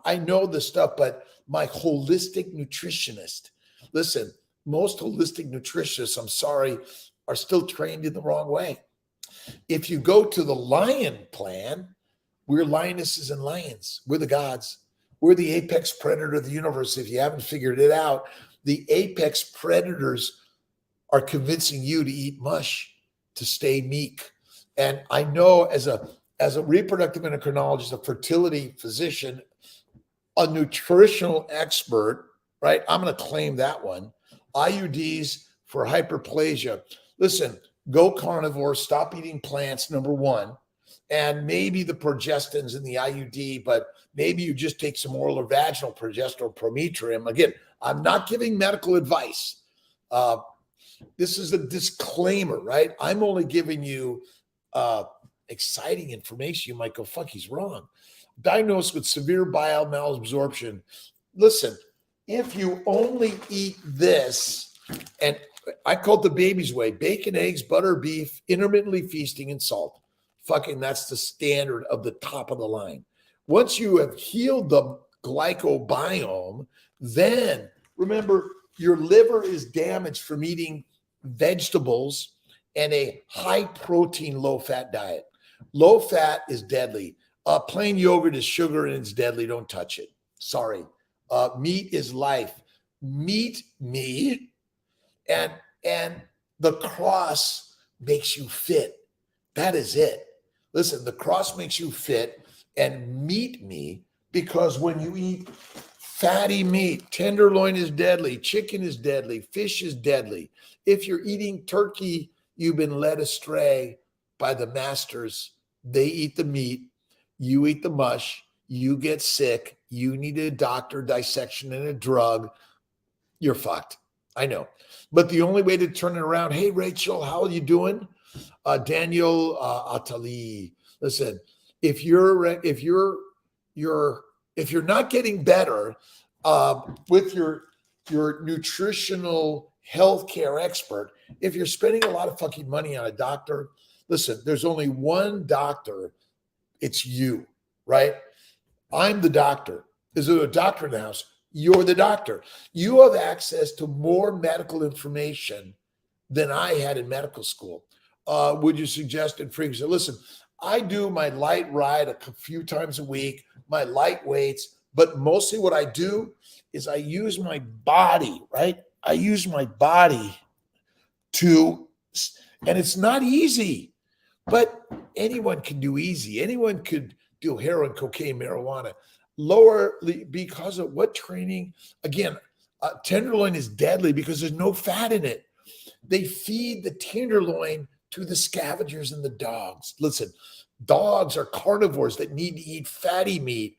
I know this stuff, but my holistic nutritionist, listen, most holistic nutritionists, I'm sorry, are still trained in the wrong way. If you go to the lion plan, we're lionesses and lions. We're the gods. We're the apex predator of the universe. If you haven't figured it out, the apex predators are convincing you to eat mush, to stay meek. And I know as a reproductive endocrinologist, a fertility physician, a nutritional expert, right? I'm going to claim that one. IUDs for hyperplasia. Listen, go carnivore, stop eating plants, number one. And maybe the progestins in the IUD, but maybe you just take some oral or vaginal progesterone, prometrium. Again, I'm not giving medical advice. This is a disclaimer, right? I'm only giving you exciting information. You might go, fuck, he's wrong. Diagnosed with severe bile malabsorption. Listen, if you only eat this, and I call it the baby's way, bacon, eggs, butter, beef, intermittently feasting, and salt. Fucking that's the standard of the top of the line. Once you have healed the glycobiome, then remember your liver is damaged from eating vegetables and a high protein, low fat diet. Low fat is deadly. Plain yogurt is sugar and it's deadly. Don't touch it. Sorry. Meat is life. Meat me, and the cross makes you fit. That is it. Listen, the cross makes you fit, and meat me, because when you eat fatty meat, tenderloin is deadly, chicken is deadly, fish is deadly. If you're eating turkey, you've been led astray by the masters. They eat the meat, you eat the mush, you get sick, you need a doctor, dissection, and a drug. You're fucked. I know. But the only way to turn it around, hey, Rachel, how are you doing? Daniel Atali, listen, if you're not getting better, with your nutritional healthcare expert. If you're spending a lot of fucking money on a doctor, listen, there's only one doctor. It's you, right? I'm the doctor. Is there a doctor in the house? You're the doctor. You have access to more medical information than I had in medical school. Would you suggest in frequency? Listen, I do my light ride a few times a week, my light weights, but mostly what I do is I use my body, right? I use my body and it's not easy, but anyone can do easy. Anyone could do heroin, cocaine, marijuana. Because of what training? Again, tenderloin is deadly because there's no fat in it. They feed the tenderloin to the scavengers and the dogs. Listen, dogs are carnivores that need to eat fatty meat.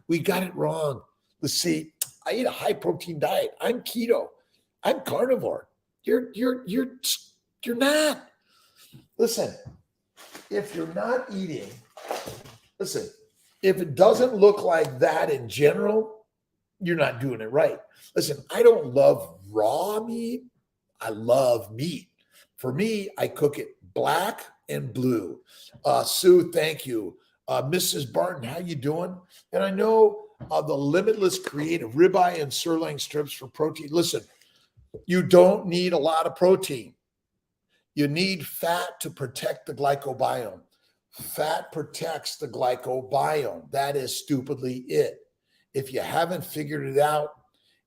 We got it wrong. Let's see. I eat a high protein diet. I'm keto. I'm carnivore. You're not. Listen, if you're not eating, listen, if it doesn't look like that in general, you're not doing it right. Listen, I don't love raw meat. I love meat. For me, I cook it black and blue. Sue, thank you. Mrs. Barton, how you doing? And I know the Limitless Creative ribeye and sirloin strips for protein. Listen, you don't need a lot of protein. You need fat to protect the glycobiome. Fat protects the glycobiome. That is stupidly it. If you haven't figured it out,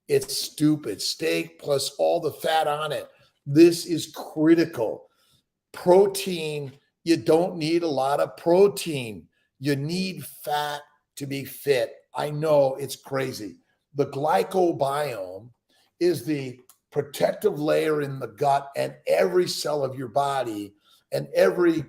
it's stupid. Steak plus all the fat on it. This is critical. Protein, you don't need a lot of protein. You need fat to be fit. I know it's crazy. The glycobiome is the protective layer in the gut and every cell of your body and every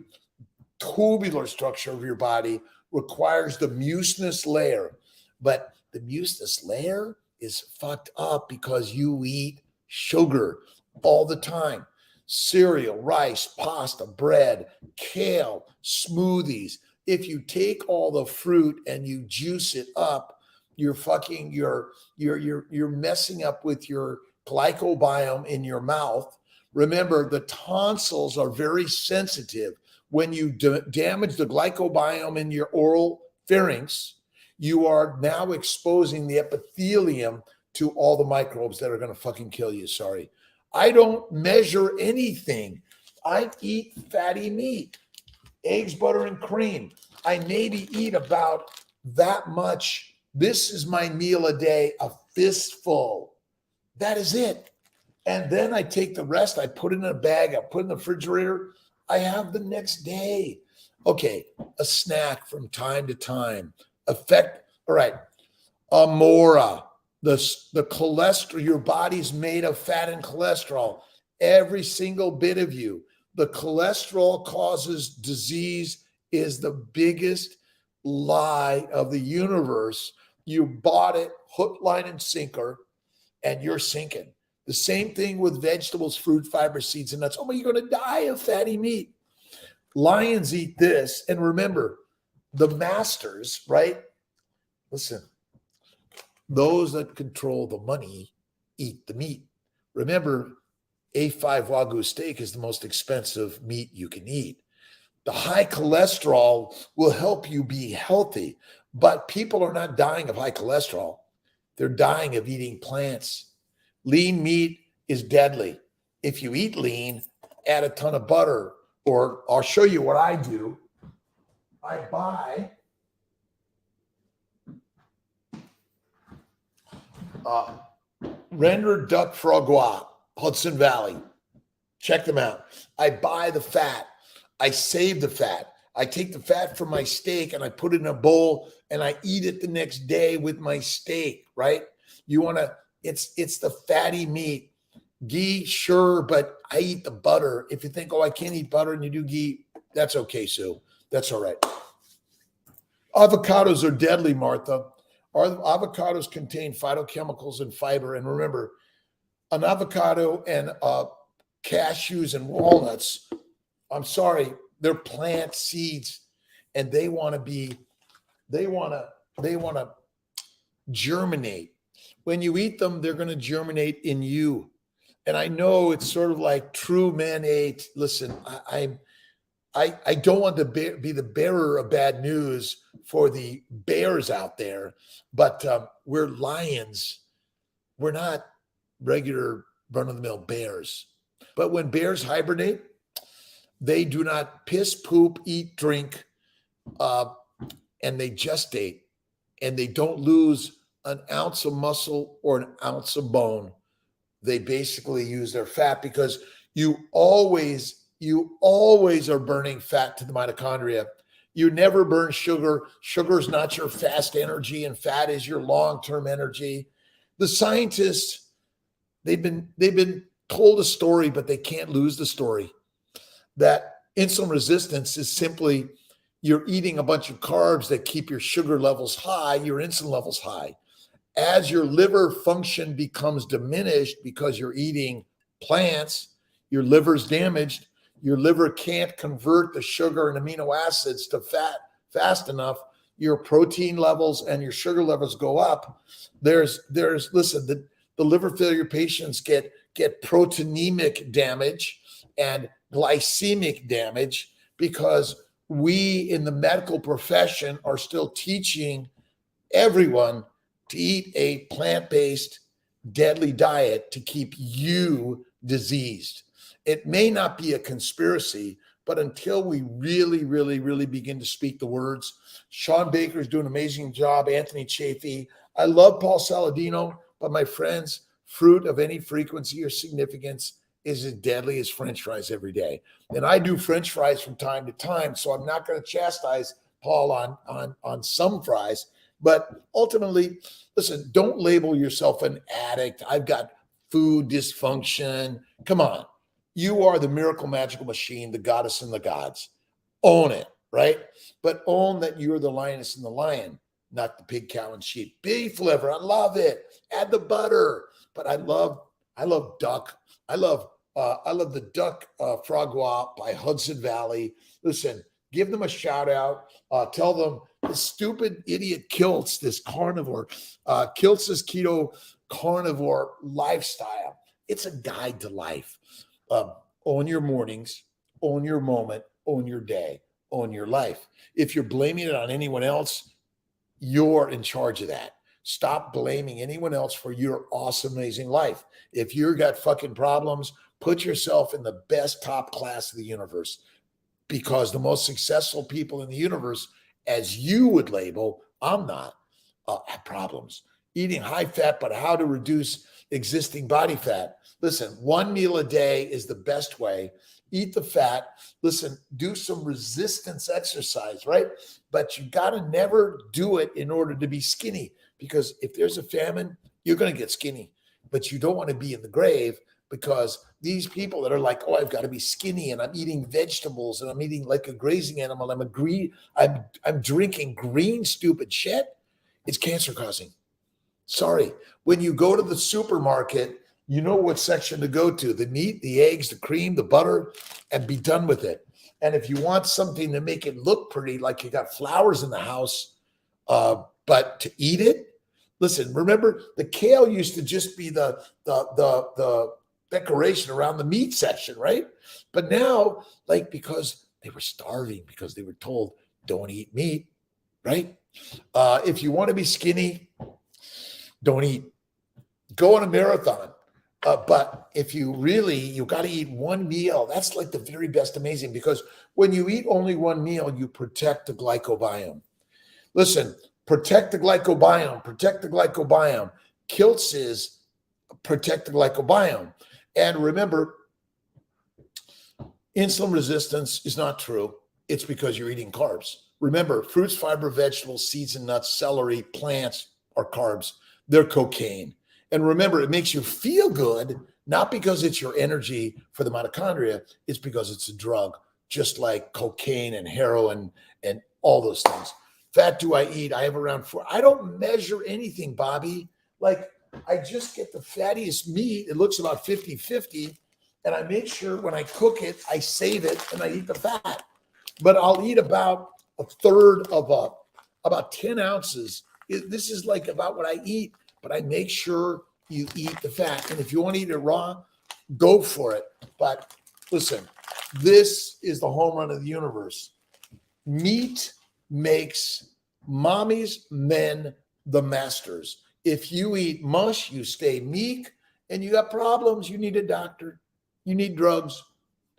tubular structure of your body requires the mucinous layer. But the mucinous layer is fucked up because you eat sugar all the time. Cereal, rice, pasta, bread, kale, smoothies. If you take all the fruit and you juice it up, you're messing up with your glycobiome in your mouth. Remember, the tonsils are very sensitive. When you damage the glycobiome in your oral pharynx, you are now exposing the epithelium to all the microbes that are going to fucking kill you. Sorry. I don't measure anything. I eat fatty meat, eggs, butter, and cream. I maybe eat about that much. This is my meal a day, a fistful. That is it. And then I take the rest, I put it in a bag, I put it in the refrigerator, I have the next day. Okay, a snack from time to time. All right, Amora, the cholesterol, your body's made of fat and cholesterol. Every single bit of you. The cholesterol causes disease is the biggest lie of the universe. You bought it hook, line, and sinker, and you're sinking. The same thing with vegetables, fruit, fiber, seeds, and nuts. Oh, but you're going to die of fatty meat. Lions eat this. And remember, the masters, right? Listen, those that control the money eat the meat. Remember, A5 Wagyu steak is the most expensive meat you can eat. The high cholesterol will help you be healthy, but people are not dying of high cholesterol. They're dying of eating plants. Lean meat is deadly. If you eat lean, add a ton of butter, or I'll show you what I do. I buy rendered duck foie gras, Hudson Valley. Check them out. I buy the fat. I save the fat. I take the fat from my steak and I put it in a bowl and I eat it the next day with my steak, right? It's the fatty meat. Ghee, sure, but I eat the butter. If you think, oh, I can't eat butter and you do ghee, that's okay, Sue. That's all right. Avocados are deadly, Martha. Our avocados contain phytochemicals and fiber. And remember, an avocado and cashews and walnuts, I'm sorry, they're plant seeds, and they want to germinate. When you eat them, they're going to germinate in you. And I know it's sort of like true men ate. Listen, I don't want to be the bearer of bad news for the bears out there, but we're lions. We're not regular run-of-the-mill bears. But when bears hibernate, they do not piss, poop, eat, drink, and they gestate, and they don't lose an ounce of muscle or an ounce of bone. They basically use their fat because you always are burning fat to the mitochondria. You never burn sugar. Sugar is not your fast energy, and fat is your long-term energy. The scientists, they've been told a story, but they can't lose the story that insulin resistance is simply you're eating a bunch of carbs that keep your sugar levels high, your insulin levels high. As your liver function becomes diminished because you're eating plants, your liver's damaged. Your liver can't convert the sugar and amino acids to fat fast enough. Your protein levels and your sugar levels go up. Listen, the liver failure patients get proteinemic damage and glycemic damage because we in the medical profession are still teaching everyone to eat a plant-based deadly diet to keep you diseased. It may not be a conspiracy, but until we really, really, really begin to speak the words, Sean Baker's doing an amazing job, Anthony Chafee. I love Paul Saladino, but my friends, fruit of any frequency or significance is as deadly as French fries every day. And I do French fries from time to time, so I'm not going to chastise Paul on some fries. But ultimately, listen, don't label yourself an addict. I've got food dysfunction. Come on. You are the miracle magical machine, the goddess and the gods. Own it, right? But own that you're the lioness and the lion, not the pig, cow, and sheep. Beef liver, I love it. Add the butter. But I love duck. I love the duck frogua by Hudson Valley. Listen, give them a shout out. Tell them the stupid idiot Kiltz, this carnivore, Kiltz's keto carnivore lifestyle. It's a guide to life. Own your mornings, own your moment, own your day, own your life. If you're blaming it on anyone else, you're in charge of that. Stop blaming anyone else for your awesome, amazing life. If you've got fucking problems, put yourself in the best top class of the universe, because the most successful people in the universe, as you would label, I'm not, have problems. Eating high fat, but how to reduce existing body fat. Listen, one meal a day is the best way. Eat the fat. Listen, do some resistance exercise, right? But you got to never do it in order to be skinny, because if there's a famine, you're going to get skinny, but you don't want to be in the grave, because these people that are like, oh, I've got to be skinny and I'm eating vegetables and I'm eating like a grazing animal. I'm drinking green, stupid shit. It's cancer causing. Sorry. When you go to the supermarket, you know what section to go to: the meat, the eggs, the cream, the butter, and be done with it. And if you want something to make it look pretty, like you got flowers in the house, but to eat it, listen, remember the kale used to just be the decoration around the meat section, right? But now, like, because they were starving, because they were told don't eat meat, right? If you want to be skinny, don't eat. Go on a marathon. But if you got to eat one meal. That's like the very best amazing, because when you eat only one meal, you protect the glycobiome. Listen, protect the glycobiome, protect the glycobiome. Kiltz is protect the glycobiome. And remember, insulin resistance is not true. It's because you're eating carbs. Remember, fruits, fiber, vegetables, seeds and nuts, celery, plants are carbs. They're cocaine. And remember, it makes you feel good, not because it's your energy for the mitochondria. It's because it's a drug, just like cocaine and heroin and all those things. Fat do I eat? I have around 4. I don't measure anything, Bobby. Like, I just get the fattiest meat. It looks about 50-50. And I make sure when I cook it, I save it and I eat the fat. But I'll eat about a third of about 10 ounces. This is like about what I eat but I make sure you eat the fat. And if you want to eat it raw, go for it. But listen, this is the home run of the universe. Meat makes mommies, men, the masters. If you eat mush, you stay meek, and you got problems, you need a doctor. You need drugs,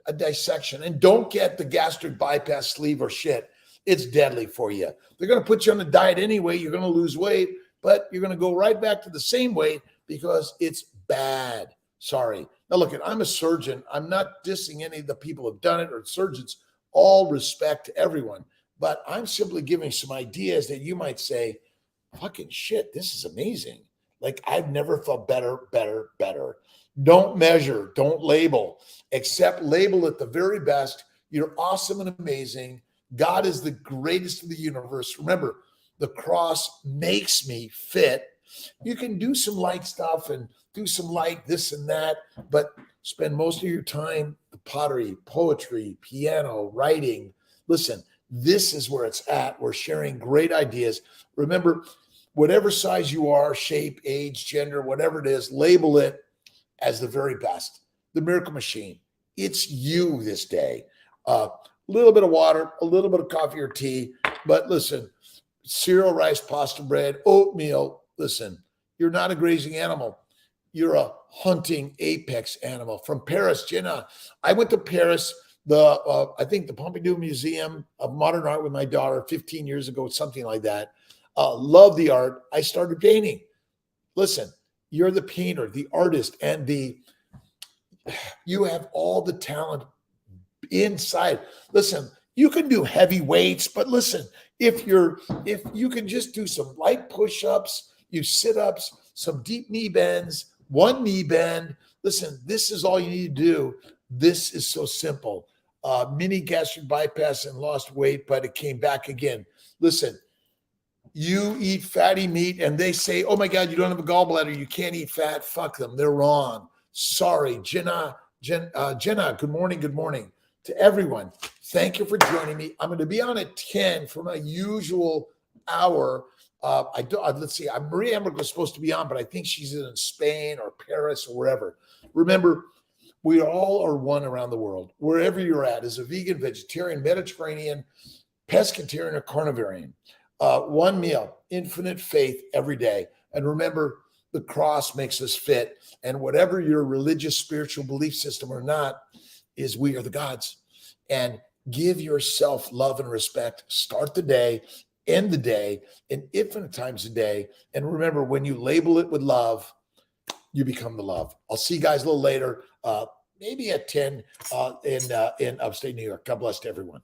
a dissection. And don't get the gastric bypass sleeve or shit. It's deadly for you. They're going to put you on a diet anyway. You're going to lose weight, but you're going to go right back to the same weight because it's bad. Sorry. Now, look, I'm a surgeon. I'm not dissing any of the people who've done it or surgeons. All respect to everyone. But I'm simply giving some ideas that you might say, fucking shit, this is amazing. Like, I've never felt better. Don't measure, don't label, except label it the very best. You're awesome and amazing. God is the greatest of the universe. Remember, the cross makes me fit. You can do some light stuff and do some light this and that, but spend most of your time the pottery, poetry, piano, writing. Listen, this is where it's at. We're sharing great ideas. Remember, whatever size you are, shape, age, gender, whatever it is, label it as the very best. The Miracle Machine. It's you this day. A little bit of water, a little bit of coffee or tea, but listen, cereal, rice, pasta, bread, oatmeal. Listen, you're not a grazing animal. You're a hunting apex animal. From Paris, Jenna. I went to Paris, I think the Pompidou Museum of Modern Art with my daughter 15 years ago, something like that. Love the art. I started painting. Listen, you're the painter, the artist, and you have all the talent inside. Listen, you can do heavy weights, but listen, if you can just do some light push-ups, you sit-ups, some deep knee bends, one knee bend. Listen, this is all you need to do. This is so simple. Mini gastric bypass and lost weight, but it came back again. Listen, you eat fatty meat and they say, oh my God, you don't have a gallbladder. You can't eat fat. Fuck them. They're wrong. Sorry. Jenna, good morning. Good morning to everyone. Thank you for joining me. I'm going to be on at 10 for my usual hour. Let's see. Maria Emmerich was supposed to be on, but I think she's in Spain or Paris or wherever. Remember, we all are one around the world. Wherever you're at, as a vegan, vegetarian, Mediterranean, pescatarian, or carnivorian. One meal, infinite faith every day. And remember, the cross makes us fit. And whatever your religious, spiritual belief system or not, is we are the gods. And give yourself love and respect. Start the day, end the day, and infinite times a day. And remember, when you label it with love, you become the love. I'll see you guys a little later, maybe at 10 in upstate New York. God bless to everyone.